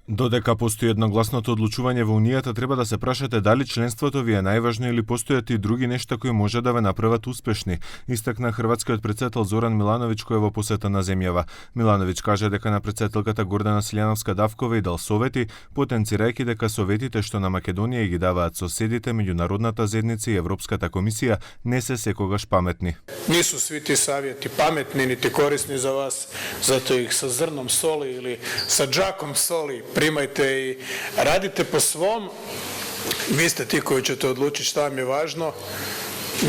Додека постои едногласното одлучување во Унијата, треба да се прашате дали членството ви е најважно или постојат и други нешта кои може да ве направат успешни, истакна хрватскиот претседател Зоран Милановиќ кој е во посета на земјава. Милановиќ кажа дека на претседателката Гордана Силјановска-Давкова и дал совети, потенцирајќи дека советите што на Македонија ги даваат соседите, меѓународната заедница и Европската комисија не се секогаш паметни. Нису сви ти савети паметни нити корисни за вас, затоа их со зрном соли или со џаком соли примајте и радите по свом. Ви сте ти кои ćete одлучити šta vam je važno.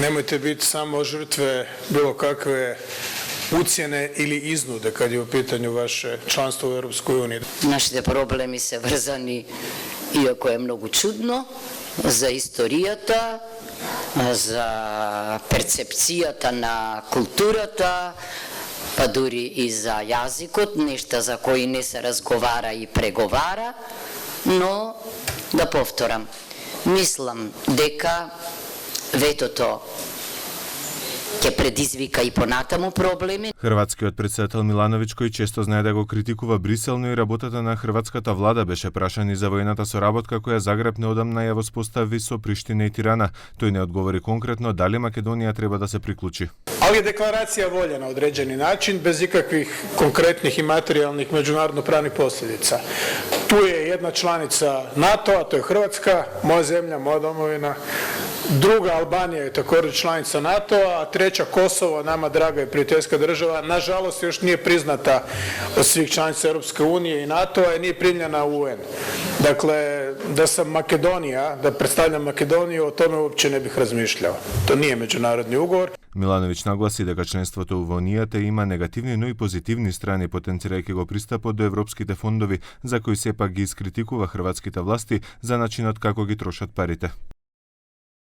Nemojte biti samo žrtve bilo kakve ucjene ili iznude kad je u pitanju vaše članstvo u Europskoj uniji. Нашите проблеми се врзани, иако е многу чудно, за историјата, за перцепцијата на културата, па дури и за јазикот, нешта за кои не се разговара и преговара, но да повторам, мислам дека ветото ќе предизвика и понатаму проблеми. Хрватскиот претседател Милановиќ, кој често знае да го критикува Брисел, но и работата на хрватската влада, беше прашан и за воената соработка која Загреб неодамна ја воспостави со Приштина и Тирана. Тој не одговори конкретно дали Македонија треба да се приклучи. Ali je deklaracija volja na određeni način, bez ikakvih konkretnih i materijalnih međunarodno-pravnih posljedica. Tu je jedna članica NATO-a, to je Hrvatska, moja zemlja, moja domovina. Druga, Albanija je također članica NATO-a, a treća, Kosovo, nama draga i prijateljska država, nažalost još nije priznata od svih članica Europske unije i NATO-a i nije primljena u UN. Dakle, da sam Makedonija, da predstavljam Makedoniju, o tome uopće ne bih razmišljao. To nije međunarodni ugovor. Милановиќ нагласи дека членството во Унијата има негативни, но и позитивни страни, потенцирајќи го пристапот до европските фондови, за кои сепак ги искритикува хрватските власти за начинот како ги трошат парите.